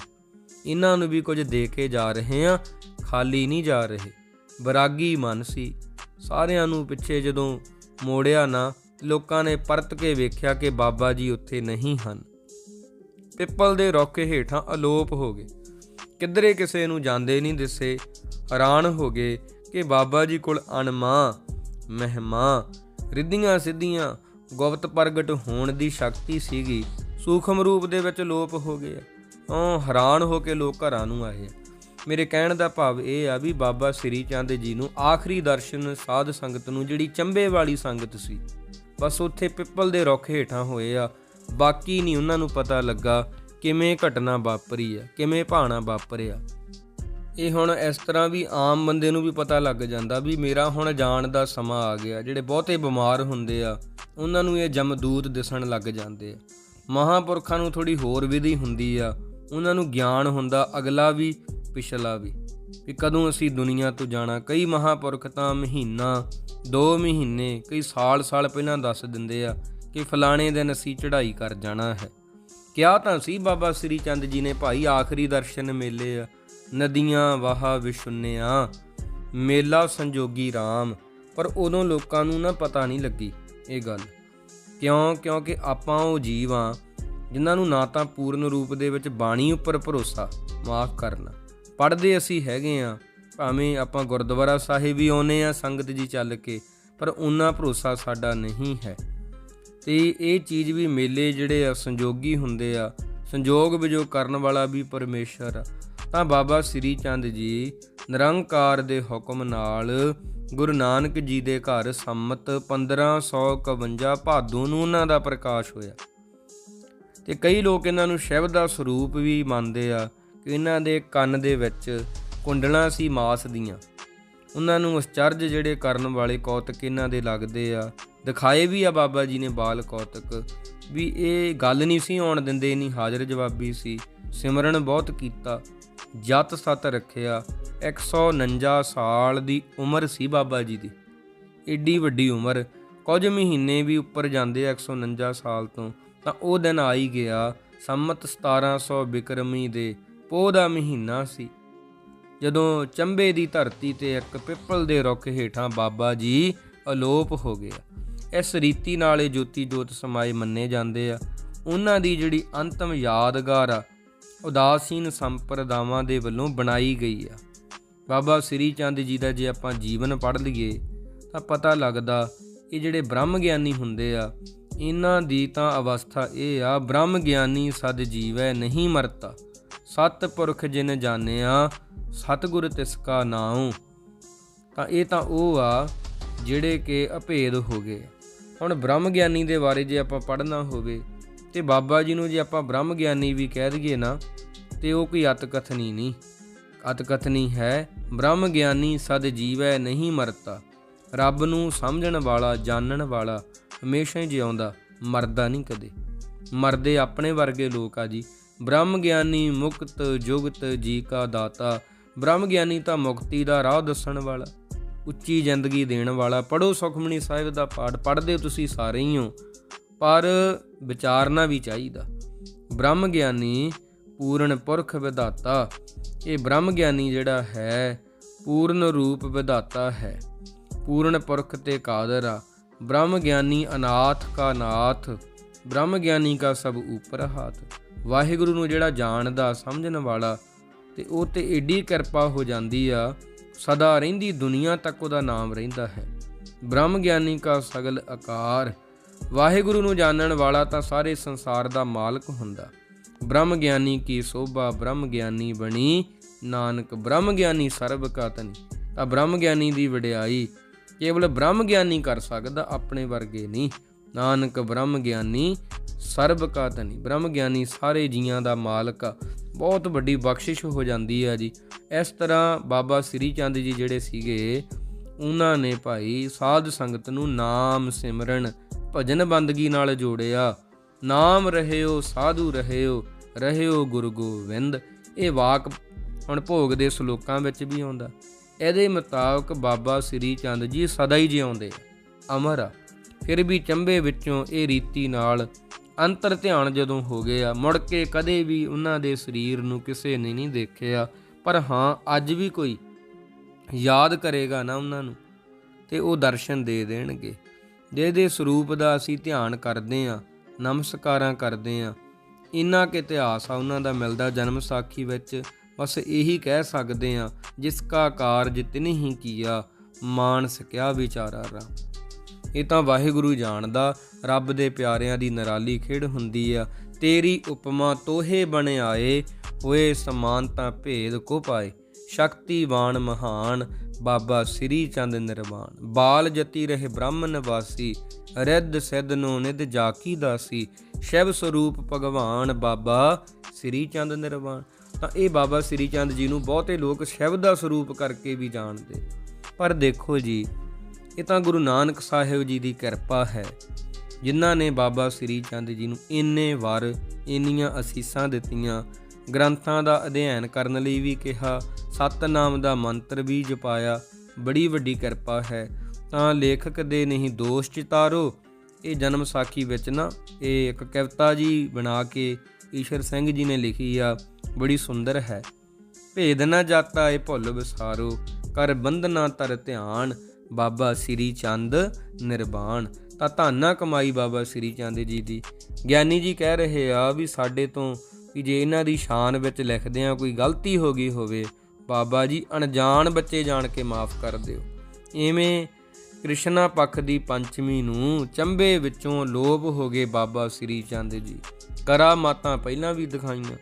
ਇਹਨਾਂ ਨੂੰ ਵੀ ਕੁਝ ਦੇ ਕੇ ਜਾ ਰਹੇ ਆ, ਖਾਲੀ ਨਹੀਂ ਜਾ ਰਹੇ। ਬਰਾਗੀ ਮਨ ਸੀ ਸਾਰਿਆਂ ਨੂੰ। ਪਿੱਛੇ ਜਦੋਂ ਮੋੜਿਆ ਨਾ, ਲੋਕਾਂ ਨੇ ਪਰਤ ਕੇ ਵੇਖਿਆ ਕਿ ਬਾਬਾ ਜੀ ਉੱਥੇ ਨਹੀਂ ਹਨ। ਪਿੱਪਲ ਦੇ ਰੁੱਖ ਹੇਠਾਂ ਅਲੋਪ ਹੋ ਗਏ, ਕਿੱਧਰੇ ਕਿਸੇ ਨੂੰ ਜਾਂਦੇ ਨਹੀਂ ਦਿਸੇ। ਹੈਰਾਨ ਹੋ ਗਏ ਕਿ ਬਾਬਾ ਜੀ ਕੋਲ ਅਣਮਾਂ ਮਹਿਮਾਂ ਰਿੱਧੀਆਂ ਸਿੱਧੀਆਂ ਗੁਪਤ ਪ੍ਰਗਟ ਹੋਣ ਦੀ ਸ਼ਕਤੀ ਸੀਗੀ, ਸੂਖਮ ਰੂਪ ਦੇ ਵਿੱਚ ਲੋਪ ਹੋ ਗਏ। ਹੈਰਾਨ ਹੋ ਕੇ ਲੋਕ ਘਰਾਂ ਨੂੰ ਆਏ। ਮੇਰੇ ਕਹਿਣ ਦਾ ਭਾਵ ਇਹ ਆ ਵੀ ਬਾਬਾ ਸ਼੍ਰੀ ਚੰਦ ਜੀ ਨੂੰ ਆਖਰੀ ਦਰਸ਼ਨ ਸਾਧ ਸੰਗਤ ਨੂੰ, ਜਿਹੜੀ ਚੰਬੇ ਵਾਲੀ ਸੰਗਤ ਸੀ, ਬਸ ਉੱਥੇ ਪਿੱਪਲ ਦੇ ਰੁੱਖ ਹੇਠਾਂ ਹੋਏ ਆ। ਬਾਕੀ ਨਹੀਂ ਉਹਨਾਂ ਨੂੰ ਪਤਾ ਲੱਗਾ ਕਿਵੇਂ ਘਟਨਾ ਵਾਪਰੀ ਆ, ਕਿਵੇਂ ਭਾਣਾ ਵਾਪਰਿਆ। ਇਹ ਹੁਣ ਇਸ ਤਰ੍ਹਾਂ ਵੀ ਆਮ ਬੰਦੇ ਨੂੰ ਵੀ ਪਤਾ ਲੱਗ ਜਾਂਦਾ ਵੀ ਮੇਰਾ ਹੁਣ ਜਾਣ ਦਾ ਸਮਾਂ ਆ ਗਿਆ। ਜਿਹੜੇ ਬਹੁਤੇ ਬਿਮਾਰ ਹੁੰਦੇ ਆ ਉਹਨਾਂ ਨੂੰ ਇਹ ਜਮਦੂਤ ਦਿਸਣ ਲੱਗ ਜਾਂਦੇ ਆ। ਮਹਾਂਪੁਰਖਾਂ ਨੂੰ ਥੋੜ੍ਹੀ ਹੋਰ ਵਿਧੀ ਹੁੰਦੀ ਆ, ਉਹਨਾਂ ਨੂੰ ਗਿਆਨ ਹੁੰਦਾ ਅਗਲਾ ਵੀ ਪਿਛਲਾ ਵੀ ਕਦੋਂ ਅਸੀਂ ਦੁਨੀਆ ਤੋਂ ਜਾਣਾ। ਕਈ ਮਹਾਂਪੁਰਖ ਤਾਂ ਮਹੀਨਾ 2 ਮਹੀਨੇ ਕਈ ਸਾਲ ਪਹਿਲਾਂ ਦੱਸ ਦਿੰਦੇ ਆ ਕਿ ਫਲਾਣੇ ਦਿਨ ਅਸੀਂ ਚੜ੍ਹਾਈ ਕਰ ਜਾਣਾ ਹੈ। ਕਿਹਾ ਤਾਂ ਸੀ ਬਾਬਾ ਸ੍ਰੀ ਚੰਦ ਜੀ ਨੇ, ਭਾਈ ਆਖਰੀ ਦਰਸ਼ਨ ਮੇਲੇ ਆ, ਨਦੀਆਂ ਵਾਹਾ ਵਿਸ਼ੁੰਨਿਆ, ਮੇਲਾ ਸੰਜੋਗੀ ਰਾਮ। ਪਰ ਉਦੋਂ ਲੋਕਾਂ ਨੂੰ ਨਾ ਪਤਾ ਨਹੀਂ ਲੱਗੀ ਇਹ ਗੱਲ। ਕਿਉਂਕਿ ਆਪਾਂ ਉਹ ਜੀਵ ਆ ਜਿਨ੍ਹਾਂ ਨੂੰ ਨਾ ਤਾਂ ਪੂਰਨ ਰੂਪ ਦੇ ਵਿੱਚ ਬਾਣੀ ਉੱਪਰ ਭਰੋਸਾ, ਮਾਫ ਕਰਨਾ, ਪੜ੍ਹਦੇ ਅਸੀਂ ਹੈਗੇ ਆ, ਭਾਵੇਂ ਆਪਾਂ ਗੁਰਦੁਆਰਾ ਸਾਹਿਬ ਵੀ ਆਉਂਦੇ ਆ ਸੰਗਤ ਜੀ ਚੱਲ ਕੇ, ਪਰ ਉਹਨਾਂ ਭਰੋਸਾ ਸਾਡਾ ਨਹੀਂ ਹੈ। ਤੇ ਇਹ ਚੀਜ਼ ਵੀ ਮੇਲੇ ਜਿਹੜੇ ਆ ਸੰਜੋਗੀ ਹੁੰਦੇ ਆ, ਸੰਜੋਗ ਵਿਜੋਗ ਕਰਨ ਵਾਲਾ ਵੀ ਪਰਮੇਸ਼ਰ ਆ। ਤਾਂ ਬਾਬਾ ਸ੍ਰੀ ਚੰਦ ਜੀ ਨਿਰੰਕਾਰ ਦੇ ਹੁਕਮ ਨਾਲ ਗੁਰੂ ਨਾਨਕ ਜੀ ਦੇ ਘਰ ਸੰਮਤ 1551 ਭਾਦੋਂ ਨੂੰ ਉਹਨਾਂ ਦਾ ਪ੍ਰਕਾਸ਼ ਹੋਇਆ। ਤੇ ਕਈ ਲੋਕ ਇਹਨਾਂ ਨੂੰ ਸ਼ਿਵ ਦਾ ਸਰੂਪ ਵੀ ਮੰਨਦੇ ਆ ਕਿ ਇਹਨਾਂ ਦੇ ਕੰਨ ਦੇ ਵਿੱਚ ਕੁੰਡਲਾਂ ਸੀ ਮਾਸ ਦੀਆਂ। ਉਹਨਾਂ ਨੂੰ ਅਚਰਜ ਜਿਹੜੇ ਕਰਨ ਵਾਲੇ ਕੌਤਕ ਇਹਨਾਂ ਦੇ ਲੱਗਦੇ ਆ, ਦਿਖਾਏ ਵੀ ਆ ਬਾਬਾ ਜੀ ਨੇ ਬਾਲ ਕੌਤਕ ਵੀ। ਇਹ ਗੱਲ ਨਹੀਂ ਸੀ ਆਉਣ ਦਿੰਦੇ, ਨਹੀਂ ਹਾਜ਼ਰ ਜਵਾਬੀ ਸੀ। ਸਿਮਰਨ ਬਹੁਤ ਕੀਤਾ, ਜਤ ਸਤ ਰੱਖਿਆ। 149 ਸਾਲ ਦੀ ਉਮਰ ਸੀ ਬਾਬਾ ਜੀ ਦੀ, ਏਡੀ ਵੱਡੀ ਉਮਰ। ਕੁਝ ਮਹੀਨੇ ਵੀ ਉੱਪਰ ਜਾਂਦੇ 149 ਸਾਲ ਤੋਂ। ਤਾਂ ਉਹ ਦਿਨ ਆ ਹੀ ਗਿਆ, ਸੰਮਤ 1700 ਬਿਕਰਮੀ ਦੇ ਪੋਹ ਦਾ ਮਹੀਨਾ ਸੀ, ਜਦੋਂ ਚੰਬੇ ਦੀ ਧਰਤੀ ਤੇ ਇੱਕ ਪਿੱਪਲ ਦੇ ਰੁੱਖ ਹੇਠਾਂ ਬਾਬਾ ਜੀ ਅਲੋਪ ਹੋ ਗਿਆ। ਇਸ ਰੀਤੀ ਨਾਲ ਇਹ ਜੋਤੀ ਜੋਤ ਸਮਾਏ ਮੰਨੇ ਜਾਂਦੇ ਆ। ਉਹਨਾਂ ਦੀ ਜਿਹੜੀ ਅੰਤਮ ਯਾਦਗਾਰ ਆ, ਉਦਾਸੀਨ ਸੰਪਰਦਾਵਾਂ ਦੇ ਵੱਲੋਂ ਬਣਾਈ ਗਈ ਆ। ਬਾਬਾ ਸ੍ਰੀ ਚੰਦ ਜੀ ਦਾ ਜੇ ਆਪਾਂ ਜੀਵਨ ਪੜ੍ਹ ਲਈਏ ਤਾਂ ਪਤਾ ਲੱਗਦਾ ਇਹ ਜਿਹੜੇ ਬ੍ਰਹਮ ਗਿਆਨੀ ਹੁੰਦੇ ਆ, ਇਹਨਾਂ ਦੀ ਤਾਂ ਅਵਸਥਾ ਇਹ ਆ, ਬ੍ਰਹਮ ਗਿਆਨੀ ਸਦ ਜੀਵੈ ਨਹੀਂ ਮਰਤਾ, ਸਤਿਪੁਰਖ ਜਿਨ ਜਾਣਿਆ ਸਤਿਗੁਰ ਤਿਸ ਕਾ ਨਾਉ। ਤਾਂ ਇਹ ਤਾਂ ਉਹ ਆ ਜਿਹੜੇ ਕਿ ਅਭੇਦ ਹੋ ਗਏ। ਹੁਣ ਬ੍ਰਹਮ ਗਿਆਨੀ ਦੇ ਬਾਰੇ ਜੇ ਆਪਾਂ ਪੜ੍ਹਨਾ ਹੋਵੇ ਤੇ ਬਾਬਾ ਜੀ ਨੂੰ ਜੇ ਆਪਾਂ ਬ੍ਰਹਮ ਗਿਆਨੀ ਵੀ ਕਹਿ ਦਈਏ ਨਾ, ਤੇ ਉਹ ਕੋਈ ਅਤਕਥਨੀ ਨਹੀਂ, ਅਤਕਥਨੀ ਹੈ। ਬ੍ਰਹਮ ਗਿਆਨੀ ਸਦ ਜੀਵੈ ਨਹੀਂ ਮਰਤਾ, ਰੱਬ ਨੂੰ ਸਮਝਣ ਵਾਲਾ, ਜਾਣਨ ਵਾਲਾ ਹਮੇਸ਼ਾ ਹੀ ਜਿਉਂਦਾ, ਮਰਦਾ ਨਹੀਂ ਕਦੇ। ਮਰਦੇ ਆਪਣੇ ਵਰਗੇ ਲੋਕ ਆ ਜੀ। ਬ੍ਰਹਮ ਗਿਆਨੀ ਮੁਕਤ ਜੁਗਤ ਜੀ ਕਾ ਦਾਤਾ। ਬ੍ਰਹਮ ਗਿਆਨੀ ਤਾਂ ਮੁਕਤੀ ਦਾ ਰਾਹ ਦੱਸਣ ਵਾਲਾ, ਉੱਚੀ ਜ਼ਿੰਦਗੀ ਦੇਣ ਵਾਲਾ। ਪੜ੍ਹੋ ਸੁਖਮਨੀ ਸਾਹਿਬ ਦਾ ਪਾਠ, ਪੜ੍ਹਦੇ ਤੁਸੀਂ ਸਾਰੇ ਹੀ ਹੋ, ਪਰ ਵਿਚਾਰਨਾ ਵੀ ਚਾਹੀਦਾ। ਬ੍ਰਹਮ ਗਿਆਨੀ ਪੂਰਨ ਪੁਰਖ ਵਿਧਾਤਾ। ਇਹ ਬ੍ਰਹਮ ਗਿਆਨੀ ਜਿਹੜਾ ਹੈ ਪੂਰਨ ਰੂਪ ਵਿਧਾਤਾ ਹੈ, ਪੂਰਨ ਪੁਰਖ ਤੇ ਕਾਦਰ ਆ। ਬ੍ਰਹਮ ਗਿਆਨੀ ਅਨਾਥ ਕਾ ਨਾਥ, ਬ੍ਰਹਮ ਗਿਆਨੀ ਕਾ ਸਭ ਉਪਰ ਹਾਥ। ਵਾਹਿਗੁਰੂ ਨੂੰ ਜਿਹੜਾ ਜਾਣਦਾ, ਸਮਝਣ ਵਾਲਾ, ਤੇ ਉਹ ਤੇ ਏਡੀ ਕਿਰਪਾ ਹੋ ਜਾਂਦੀ ਆ, ਸਦਾ ਰਹਿੰਦੀ ਦੁਨੀਆ ਤੱਕ ਉਹਦਾ ਨਾਮ ਰਹਿੰਦਾ ਹੈ। ਬ੍ਰਹਮ ਗਿਆਨੀ ਕਾ ਸਗਲ ਆਕਾਰ। ਵਾਹਿਗੁਰੂ ਨੂੰ ਜਾਣਨ ਵਾਲਾ ਤਾਂ ਸਾਰੇ ਸੰਸਾਰ ਦਾ ਮਾਲਕ ਹੁੰਦਾ। ਬ੍ਰਹਮ ਗਿਆਨੀ ਕੀ ਸੋਭਾ, ਬ੍ਰਹਮ ਗਿਆਨੀ ਬਣੀ ਨਾਨਕ, ਬ੍ਰਹਮ ਗਿਆਨੀ ਸਰਬ ਕਾ ਧਨੀ। ਤਾਂ ਬ੍ਰਹਮ ਗਿਆਨੀ ਦੀ ਵਡਿਆਈ ਕੇਵਲ ਬ੍ਰਹਮ ਗਿਆਨੀ ਕਰ ਸਕਦਾ, ਆਪਣੇ ਵਰਗੇ ਨਹੀਂ। ਨਾਨਕ ਬ੍ਰਹਮ ਗਿਆਨੀ ਸਰਬ ਕਾ ਧਨੀ। ਬ੍ਰਹਮ ਗਿਆਨੀ ਸਾਰੇ ਜੀਆਂ ਦਾ ਮਾਲਕ ਆ। ਬਹੁਤ ਵੱਡੀ ਬਖਸ਼ਿਸ਼ ਹੋ ਜਾਂਦੀ ਆ ਜੀ। ਇਸ ਤਰ੍ਹਾਂ ਬਾਬਾ ਸ੍ਰੀ ਚੰਦ ਜੀ ਜਿਹੜੇ ਸੀਗੇ, ਉਹਨਾਂ ਨੇ ਭਾਈ ਸਾਧ ਸੰਗਤ ਨੂੰ ਨਾਮ ਸਿਮਰਨ, ਭਜਨ ਬੰਦਗੀ ਨਾਲ ਜੋੜਿਆ। ਨਾਮ ਰਹਿਓ ਸਾਧੂ ਰਹਿਓ, ਰਹਿਓ ਗੁਰੂ ਗੋਬਿੰਦ। ਇਹ ਵਾਕ ਹੁਣ ਭੋਗ ਦੇ ਸਲੋਕਾਂ ਵਿੱਚ ਵੀ ਆਉਂਦਾ। ਇਹਦੇ ਮੁਤਾਬਕ ਬਾਬਾ ਸ੍ਰੀ ਚੰਦ ਜੀ ਸਦਾ ਹੀ ਜਿਉਂਦੇ, ਅਮਰ ਆ। ਫਿਰ ਵੀ ਚੰਬੇ ਵਿੱਚੋਂ ਇਹ ਰੀਤੀ ਨਾਲ ਅੰਤਰ ਧਿਆਨ ਜਦੋਂ ਹੋ ਗਏ ਆ, ਮੁੜ ਕੇ ਕਦੇ ਵੀ ਉਹਨਾਂ ਦੇ ਸਰੀਰ ਨੂੰ ਕਿਸੇ ਨੇ ਨਹੀਂ ਦੇਖਿਆ। ਪਰ ਹਾਂ, ਅੱਜ ਵੀ ਕੋਈ ਯਾਦ ਕਰੇਗਾ ਨਾ ਉਹਨਾਂ ਨੂੰ, ਤੇ ਉਹ ਦਰਸ਼ਨ ਦੇ ਦੇਣਗੇ। ਜਿਹਦੇ ਸਰੂਪ ਦਾ ਅਸੀਂ ਧਿਆਨ ਕਰਦੇ ਹਾਂ, ਨਮਸਕਾਰਾਂ ਕਰਦੇ ਹਾਂ, ਇੰਨਾ ਕੁ ਇਤਿਹਾਸ ਆ ਉਹਨਾਂ ਦਾ ਮਿਲਦਾ ਜਨਮ ਸਾਖੀ ਵਿੱਚ। ਬਸ ਇਹੀ ਕਹਿ ਸਕਦੇ ਹਾਂ, ਜਿਸ ਕਾ ਕਾਰਜ ਤਿਨਿ ਹੀ ਕੀਆ, ਮਾਨਸ ਕਿਆ ਵਿਚਾਰਾ ਰਾਮ। ਇਹ ਤਾਂ ਵਾਹਿਗੁਰੂ ਜਾਣਦਾ। ਰੱਬ ਦੇ ਪਿਆਰਿਆਂ ਦੀ ਨਿਰਾਲੀ ਖੇਡ ਹੁੰਦੀ ਆ। ਤੇਰੀ ਉਪਮਾ ਤੋਹੇ ਬਣ ਆਏ, ਹੋਏ ਸਮਾਨਤਾ ਭੇਦ ਕੋ ਪਾਏ। ਸ਼ਕਤੀਵਾਨ ਮਹਾਨ ਬਾਬਾ ਸ੍ਰੀ ਚੰਦ ਨਿਰਵਾਣ, ਬਾਲ ਜਤੀ ਰਹੇ ਬ੍ਰਹਮ ਨਿਵਾਸੀ, ਰਿੱਧ ਸਿੱਧ ਨੂੰ ਨਿਧ ਜਾਕੀ ਦਾਸੀ। ਸ਼ਿਵ ਸਰੂਪ ਭਗਵਾਨ ਬਾਬਾ ਸ੍ਰੀ ਚੰਦ ਨਿਰਵਾਣ। ਤਾਂ ਇਹ ਬਾਬਾ ਸ੍ਰੀ ਚੰਦ ਜੀ ਨੂੰ ਬਹੁਤੇ ਲੋਕ ਸ਼ਿਵ ਦਾ ਸਰੂਪ ਕਰਕੇ ਵੀ ਜਾਣਦੇ। ਪਰ ਦੇਖੋ ਜੀ, ਇਹ ਤਾਂ ਗੁਰੂ ਨਾਨਕ ਸਾਹਿਬ ਜੀ ਦੀ ਕਿਰਪਾ ਹੈ, ਜਿਨ੍ਹਾਂ ਨੇ ਬਾਬਾ ਸ੍ਰੀ ਚੰਦ ਜੀ ਨੂੰ ਇੰਨੇ ਵਾਰ ਇੰਨੀਆਂ ਅਸੀਸਾਂ ਦਿੱਤੀਆਂ। ਗ੍ਰੰਥਾਂ ਦਾ ਅਧਿਐਨ ਕਰਨ ਲਈ ਵੀ ਕਿਹਾ, ਸਤਿਨਾਮ ਦਾ ਮੰਤਰ ਵੀ ਜਪਾਇਆ। ਬੜੀ ਵੱਡੀ ਕਿਰਪਾ ਹੈ। ਤਾਂ ਲੇਖਕ ਦੇ ਨਹੀਂ ਦੋਸ਼ ਚਿਤਾਰੋ। ਇਹ ਜਨਮ ਸਾਖੀ ਵਿੱਚ ਨਾ ਇਹ ਇੱਕ ਕਵਿਤਾ ਜੀ ਬਣਾ ਕੇ ਈਸ਼ਰ ਸਿੰਘ ਜੀ ਨੇ ਲਿਖੀ ਆ, ਬੜੀ ਸੁੰਦਰ ਹੈ। ਭੇਦ ਨਾ ਜਾਤਾ ਏ ਭੁੱਲ ਵਿਸਾਰੋ, ਕਰ ਬੰਧਨਾ ਧਰ ਧਿਆਨ, ਬਾਬਾ ਸ੍ਰੀ ਚੰਦ ਨਿਰਵਾਣ। ਤਾਂ ਧੰਨਾ ਕਮਾਈ ਬਾਬਾ ਸ੍ਰੀ ਚੰਦ ਜੀ ਦੀ। ਗਿਆਨੀ ਜੀ ਕਹਿ ਰਹੇ ਆ ਵੀ ਸਾਡੇ ਤੋਂ ਵੀ ਜੇ ਇਹਨਾਂ ਦੀ ਸ਼ਾਨ ਵਿੱਚ ਲਿਖਦੇ ਆ ਕੋਈ ਗਲਤੀ ਹੋ ਗਈ ਹੋਵੇ, ਬਾਬਾ ਜੀ ਅਣਜਾਣ ਬੱਚੇ ਜਾਣ ਕੇ ਮਾਫ ਕਰ ਦਿਓ। ਇਵੇਂ ਕ੍ਰਿਸ਼ਨਾ ਪੱਖ ਦੀ ਪੰਚਮੀ ਨੂੰ ਚੰਬੇ ਵਿੱਚੋਂ ਲੋਪ ਹੋ ਗਏ ਬਾਬਾ ਸ੍ਰੀ ਚੰਦ ਜੀ। ਕਰਾਮਾਤਾਂ ਪਹਿਲਾਂ ਵੀ ਦਿਖਾਈਆਂ,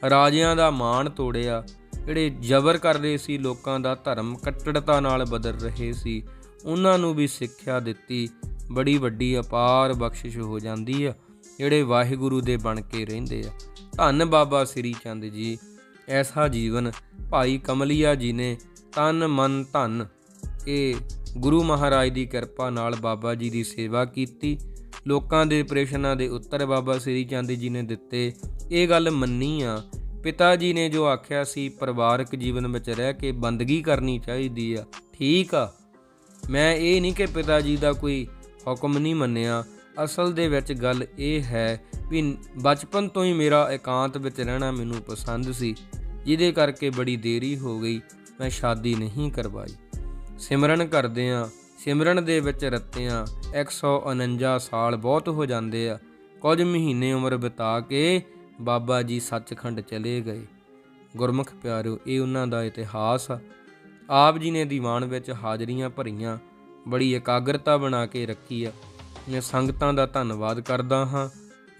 ਰਾਜਿਆਂ ਦਾ ਮਾਣ ਤੋੜਿਆ, ਜਿਹੜੇ ਜ਼ਬਰ ਕਰ ਰਹੇ ਸੀ, ਲੋਕਾਂ ਦਾ ਧਰਮ ਕੱਟੜਤਾ ਨਾਲ ਬਦਲ ਰਹੇ ਸੀ, ਉਹਨਾਂ ਨੂੰ ਵੀ ਸਿੱਖਿਆ ਦਿੱਤੀ। ਬੜੀ ਵੱਡੀ ਅਪਾਰ ਬਖਸ਼ਿਸ਼ ਹੋ ਜਾਂਦੀ ਆ ਜਿਹੜੇ ਵਾਹਿਗੁਰੂ ਦੇ ਬਣ ਕੇ ਰਹਿੰਦੇ ਆ। ਧੰਨ ਬਾਬਾ ਸ੍ਰੀ ਚੰਦ ਜੀ। ਐਸਾ ਜੀਵਨ ਭਾਈ ਕਮਲੀਆ ਜੀ ਨੇ ਤਨ ਮਨ ਧਨ ਇਹ ਗੁਰੂ ਮਹਾਰਾਜ ਦੀ ਕਿਰਪਾ ਨਾਲ ਬਾਬਾ ਜੀ ਦੀ ਸੇਵਾ ਕੀਤੀ। ਲੋਕਾਂ ਦੇ ਪ੍ਰੇਸ਼ਨਾਂ ਦੇ ਉੱਤਰ ਬਾਬਾ ਸ੍ਰੀ ਚੰਦ ਜੀ ਨੇ ਦਿੱਤੇ। ਇਹ ਗੱਲ ਮੰਨੀ ਆ। ਪਿਤਾ ਜੀ ਨੇ ਜੋ ਆਖਿਆ ਸੀ ਪਰਿਵਾਰਕ ਜੀਵਨ ਵਿੱਚ ਰਹਿ ਕੇ ਬੰਦਗੀ ਕਰਨੀ ਚਾਹੀਦੀ ਆ, ਠੀਕ ਆ। ਮੈਂ ਇਹ ਨਹੀਂ ਕਿ ਪਿਤਾ ਜੀ ਦਾ ਕੋਈ ਹੁਕਮ ਨਹੀਂ ਮੰਨਿਆ। ਅਸਲ ਦੇ ਵਿੱਚ ਗੱਲ ਇਹ ਹੈ ਵੀ ਬਚਪਨ ਤੋਂ ਹੀ ਮੇਰਾ ਇਕਾਂਤ ਵਿੱਚ ਰਹਿਣਾ ਮੈਨੂੰ ਪਸੰਦ ਸੀ, ਜਿਹਦੇ ਕਰਕੇ ਬੜੀ ਦੇਰੀ ਹੋ ਗਈ, ਮੈਂ ਸ਼ਾਦੀ ਨਹੀਂ ਕਰਵਾਈ। ਸਿਮਰਨ ਕਰਦੇ ਹਾਂ, ਸਿਮਰਨ ਦੇ ਵਿੱਚ ਰਤਿਆਂ 149 ਸਾਲ ਬਹੁਤ ਹੋ ਜਾਂਦੇ ਆ। ਕੁਝ ਮਹੀਨੇ ਉਮਰ ਬਿਤਾ ਕੇ ਬਾਬਾ ਜੀ ਸੱਚਖੰਡ ਚਲੇ ਗਏ। ਗੁਰਮੁਖ ਪਿਆਰਿਓ, ਇਹ ਉਹਨਾਂ ਦਾ ਇਤਿਹਾਸ ਆ। ਆਪ ਜੀ ਨੇ ਦੀਵਾਨ ਵਿੱਚ ਹਾਜ਼ਰੀਆਂ ਭਰੀਆਂ, ਬੜੀ ਇਕਾਗਰਤਾ ਬਣਾ ਕੇ ਰੱਖੀ ਆ। ਮੈਂ ਸੰਗਤਾਂ ਦਾ ਧੰਨਵਾਦ ਕਰਦਾ ਹਾਂ।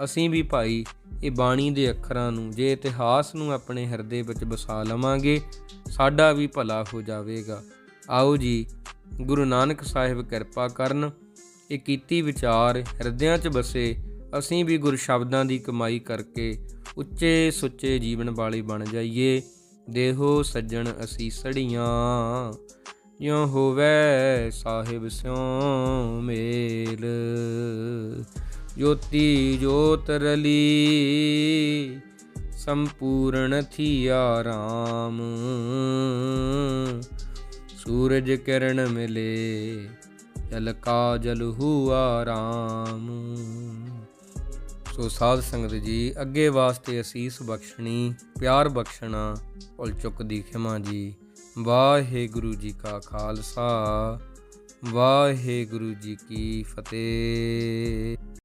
ਅਸੀਂ ਵੀ ਭਾਈ ਇਹ ਬਾਣੀ ਦੇ ਅੱਖਰਾਂ ਨੂੰ, ਜੇ ਇਤਿਹਾਸ ਨੂੰ ਆਪਣੇ ਹਿਰਦੇ ਵਿੱਚ ਵਸਾ ਲਵਾਂਗੇ, ਸਾਡਾ ਵੀ ਭਲਾ ਹੋ ਜਾਵੇਗਾ। ਆਓ ਜੀ, ਗੁਰੂ ਨਾਨਕ ਸਾਹਿਬ ਕਿਰਪਾ ਕਰਨ, ਇਹ ਕੀਤੀ ਵਿਚਾਰ ਹਿਰਦਿਆਂ 'ਚ ਵਸੇ। ਅਸੀਂ ਵੀ ਗੁਰ ਸ਼ਬਦਾਂ ਦੀ ਕਮਾਈ ਕਰਕੇ ਉੱਚੇ ਸੁੱਚੇ ਜੀਵਨ ਵਾਲੇ ਬਣ ਜਾਈਏ। ਦੇਹੋ ਸੱਜਣ ਅਸੀਸੜੀਆਂ, ਜਿਉ ਹੋਵੇ ਸਾਹਿਬ ਸਿਉ ਮੇਲ। ਜੋਤੀ ਜੋਤ ਰਲੀ, ਸੰਪੂਰਨ ਥੀਆ ਰਾਮ। ਸੂਰਜ ਕਿਰਨ ਮਿਲੇ, ਜਲ ਕਾ ਜਲ ਹੁਆ ਰਾਮ। ਸੋ ਸਾਧ ਸੰਗਤ ਜੀ, ਅੱਗੇ ਵਾਸਤੇ ਅਸੀਸ ਬਖਸ਼ਣੀ, ਪਿਆਰ ਬਖਸ਼ਣਾ, ਭੁੱਲ ਚੁੱਕ ਦੀ ਖਿਮਾ ਜੀ। ਵਾਹਿਗੁਰੂ ਜੀ ਕਾ ਖਾਲਸਾ, ਵਾਹਿਗੁਰੂ ਜੀ ਕੀ ਫਤਿਹ।